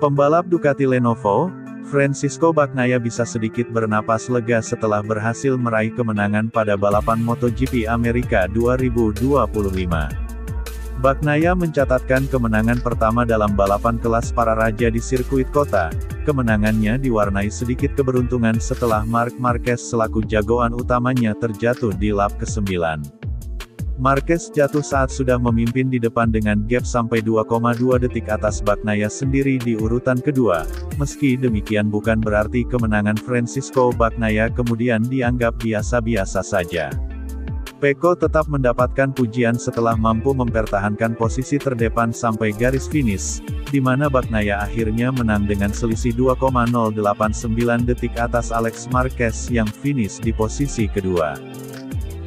Pembalap Ducati Lenovo, Francisco Bagnaia bisa sedikit bernapas lega setelah berhasil meraih kemenangan pada balapan MotoGP Amerika 2025. Bagnaia mencatatkan kemenangan pertama dalam balapan kelas para raja di sirkuit kota. Kemenangannya diwarnai sedikit keberuntungan setelah Marc Marquez selaku jagoan utamanya terjatuh di lap ke-9. Marquez jatuh saat sudah memimpin di depan dengan gap sampai 2,2 detik atas Bagnaia sendiri di urutan kedua. Meski demikian bukan berarti kemenangan Francisco Bagnaia kemudian dianggap biasa-biasa saja. Pecco tetap mendapatkan pujian setelah mampu mempertahankan posisi terdepan sampai garis finish, di mana Bagnaia akhirnya menang dengan selisih 2,089 detik atas Alex Marquez yang finish di posisi kedua.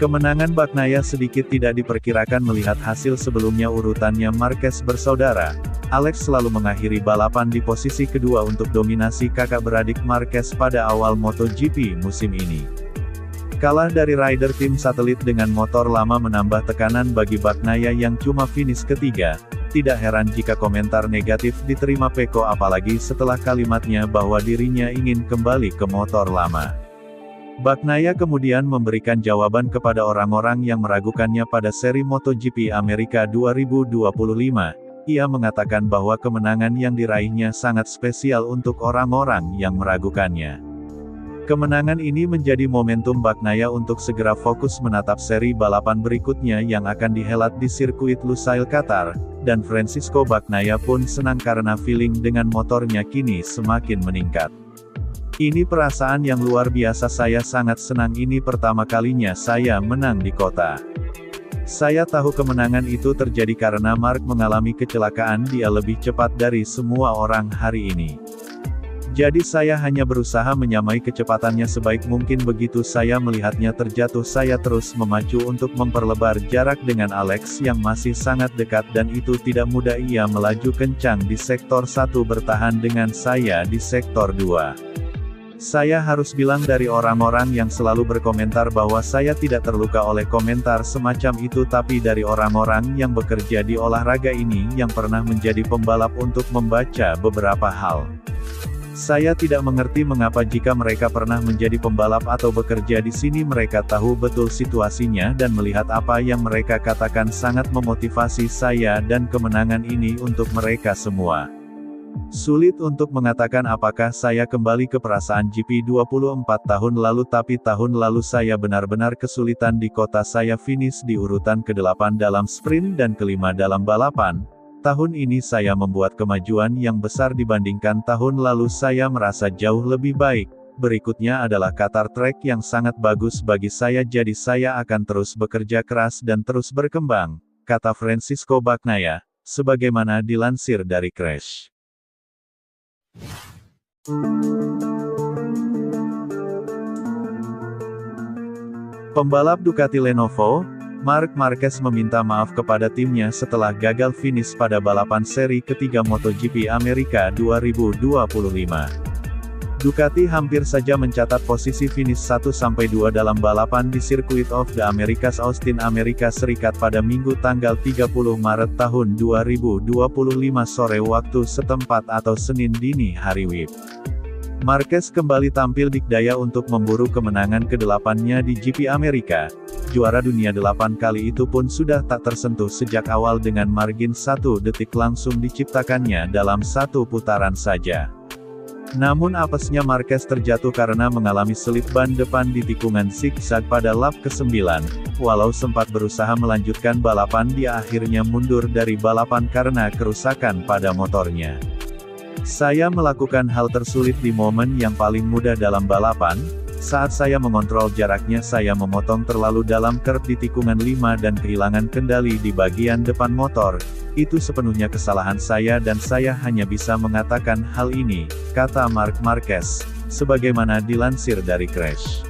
Kemenangan Bagnaia sedikit tidak diperkirakan melihat hasil sebelumnya urutannya Marquez bersaudara. Alex selalu mengakhiri balapan di posisi kedua untuk dominasi kakak beradik Marquez pada awal MotoGP musim ini. Kalah dari rider tim satelit dengan motor lama menambah tekanan bagi Bagnaia yang cuma finish ketiga. Tidak heran jika komentar negatif diterima Pecco apalagi setelah kalimatnya bahwa dirinya ingin kembali ke motor lama. Bagnaia kemudian memberikan jawaban kepada orang-orang yang meragukannya pada seri MotoGP Amerika 2025. Ia mengatakan bahwa kemenangan yang diraihnya sangat spesial untuk orang-orang yang meragukannya. Kemenangan ini menjadi momentum Bagnaia untuk segera fokus menatap seri balapan berikutnya yang akan dihelat di sirkuit Lusail Qatar, dan Francisco Bagnaia pun senang karena feeling dengan motornya kini semakin meningkat. Ini perasaan yang luar biasa, saya sangat senang, ini pertama kalinya saya menang di kota. Saya tahu kemenangan itu terjadi karena Marc mengalami kecelakaan, dia lebih cepat dari semua orang hari ini. Jadi saya hanya berusaha menyamai kecepatannya sebaik mungkin. Begitu saya melihatnya terjatuh saya terus memacu untuk memperlebar jarak dengan Alex yang masih sangat dekat dan itu tidak mudah. Ia melaju kencang di sektor 1 bertahan dengan saya di sektor 2. Saya harus bilang dari orang-orang yang selalu berkomentar bahwa saya tidak terluka oleh komentar semacam itu, tapi dari orang-orang yang bekerja di olahraga ini yang pernah menjadi pembalap untuk membaca beberapa hal. Saya tidak mengerti mengapa jika mereka pernah menjadi pembalap atau bekerja di sini mereka tahu betul situasinya dan melihat apa yang mereka katakan sangat memotivasi saya dan kemenangan ini untuk mereka semua. Sulit untuk mengatakan apakah saya kembali ke perasaan GP 24 tahun lalu, tapi tahun lalu saya benar-benar kesulitan di kota. Saya finish di urutan ke-8 dalam sprint dan ke-5 dalam balapan. Tahun ini saya membuat kemajuan yang besar dibandingkan tahun lalu, saya merasa jauh lebih baik. Berikutnya adalah Qatar Track yang sangat bagus bagi saya, jadi saya akan terus bekerja keras dan terus berkembang, kata Francisco Bagnaia, sebagaimana dilansir dari Crash. Pembalap Ducati Lenovo, Marc Marquez meminta maaf kepada timnya setelah gagal finish pada balapan seri ketiga MotoGP Amerika 2025. Ducati hampir saja mencatat posisi finish 1-2 dalam balapan di Circuit of the Americas Austin, Amerika Serikat pada Minggu tanggal 30 Maret tahun 2025 sore waktu setempat atau Senin dini hari WIB. Marquez kembali tampil dikdaya untuk memburu kemenangan ke-8-nya di GP Amerika. Juara dunia 8 kali itu pun sudah tak tersentuh sejak awal dengan margin 1 detik langsung diciptakannya dalam satu putaran saja. Namun apesnya Marquez terjatuh karena mengalami selip ban depan di tikungan zigzag pada lap ke-9. Walau sempat berusaha melanjutkan balapan, dia akhirnya mundur dari balapan karena kerusakan pada motornya. Saya melakukan hal tersulit di momen yang paling mudah dalam balapan. Saat saya mengontrol jaraknya, saya memotong terlalu dalam curb di tikungan 5 dan kehilangan kendali di bagian depan motor. Itu sepenuhnya kesalahan saya dan saya hanya bisa mengatakan hal ini, kata Marc Marquez, sebagaimana dilansir dari Crash.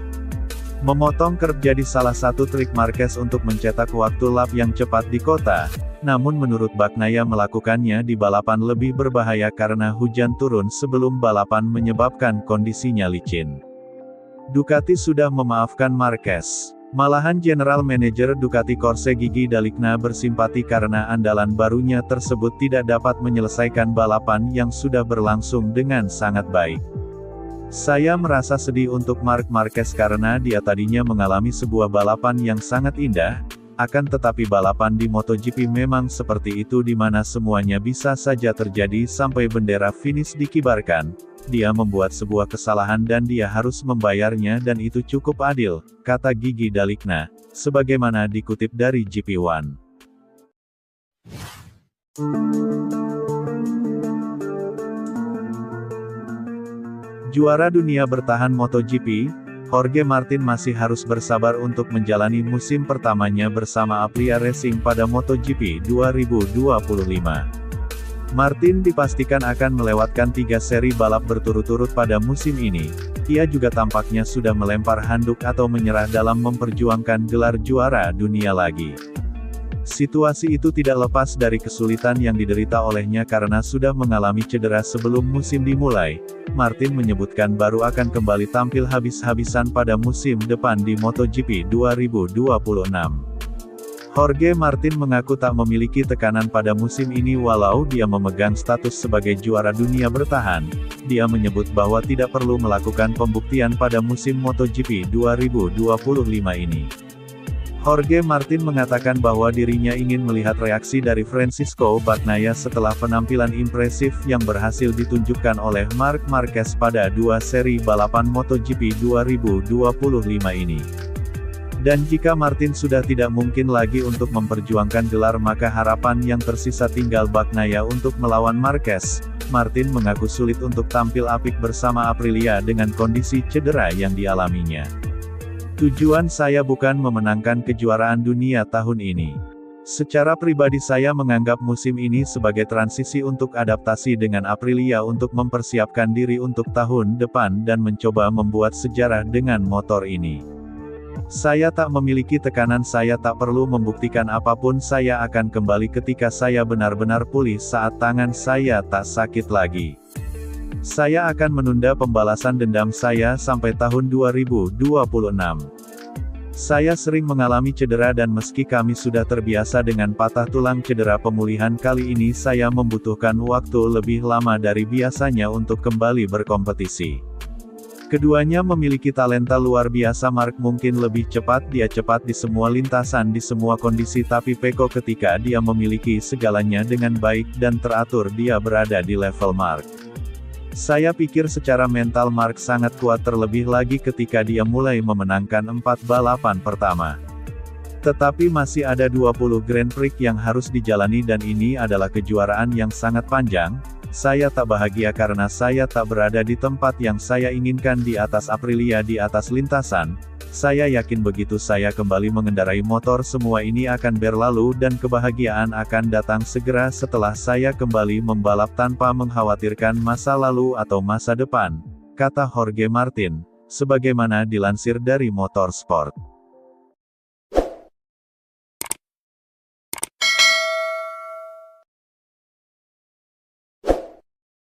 Memotong curb jadi salah satu trik Marquez untuk mencetak waktu lap yang cepat di kota. Namun menurut Bagnaia melakukannya di balapan lebih berbahaya karena hujan turun sebelum balapan menyebabkan kondisinya licin. Ducati sudah memaafkan Marquez. Malahan General Manager Ducati Corse Gigi Dalikna bersimpati karena andalan barunya tersebut tidak dapat menyelesaikan balapan yang sudah berlangsung dengan sangat baik. Saya merasa sedih untuk Marc Marquez karena dia tadinya mengalami sebuah balapan yang sangat indah, akan tetapi balapan di MotoGP memang seperti itu di mana semuanya bisa saja terjadi sampai bendera finish dikibarkan. Dia membuat sebuah kesalahan dan dia harus membayarnya dan itu cukup adil, kata Gigi Dalikna, sebagaimana dikutip dari GP1. Juara dunia bertahan MotoGP, Jorge Martin masih harus bersabar untuk menjalani musim pertamanya bersama Aprilia Racing pada MotoGP 2025. Martin dipastikan akan melewatkan 3 seri balap berturut-turut pada musim ini. Ia juga tampaknya sudah melempar handuk atau menyerah dalam memperjuangkan gelar juara dunia lagi. Situasi itu tidak lepas dari kesulitan yang diderita olehnya karena sudah mengalami cedera sebelum musim dimulai. Martin menyebutkan baru akan kembali tampil habis-habisan pada musim depan di MotoGP 2026. Jorge Martin mengaku tak memiliki tekanan pada musim ini walau dia memegang status sebagai juara dunia bertahan. Dia menyebut bahwa tidak perlu melakukan pembuktian pada musim MotoGP 2025 ini. Jorge Martin mengatakan bahwa dirinya ingin melihat reaksi dari Francisco Bagnaia setelah penampilan impresif yang berhasil ditunjukkan oleh Marc Marquez pada 2 seri balapan MotoGP 2025 ini. Dan jika Martin sudah tidak mungkin lagi untuk memperjuangkan gelar maka harapan yang tersisa tinggal Bagnaia untuk melawan Marquez. Martin mengaku sulit untuk tampil apik bersama Aprilia dengan kondisi cedera yang dialaminya. Tujuan saya bukan memenangkan kejuaraan dunia tahun ini. Secara pribadi saya menganggap musim ini sebagai transisi untuk adaptasi dengan Aprilia untuk mempersiapkan diri untuk tahun depan dan mencoba membuat sejarah dengan motor ini. Saya tak memiliki tekanan, saya tak perlu membuktikan apapun, saya akan kembali ketika saya benar-benar pulih saat tangan saya tak sakit lagi. Saya akan menunda pembalasan dendam saya sampai tahun 2026. Saya sering mengalami cedera dan meski kami sudah terbiasa dengan patah tulang, cedera pemulihan kali ini saya membutuhkan waktu lebih lama dari biasanya untuk kembali berkompetisi. Keduanya memiliki talenta luar biasa. Marc mungkin lebih cepat, dia cepat di semua lintasan di semua kondisi, tapi Pecco ketika dia memiliki segalanya dengan baik dan teratur dia berada di level Marc. Saya pikir secara mental Marc sangat kuat terlebih lagi ketika dia mulai memenangkan 4 balapan pertama. Tetapi masih ada 20 Grand Prix yang harus dijalani dan ini adalah kejuaraan yang sangat panjang. Saya tak bahagia karena saya tak berada di tempat yang saya inginkan di atas Aprilia di atas lintasan. Saya yakin begitu saya kembali mengendarai motor semua ini akan berlalu dan kebahagiaan akan datang segera setelah saya kembali membalap tanpa mengkhawatirkan masa lalu atau masa depan, kata Jorge Martin, sebagaimana dilansir dari Motorsport.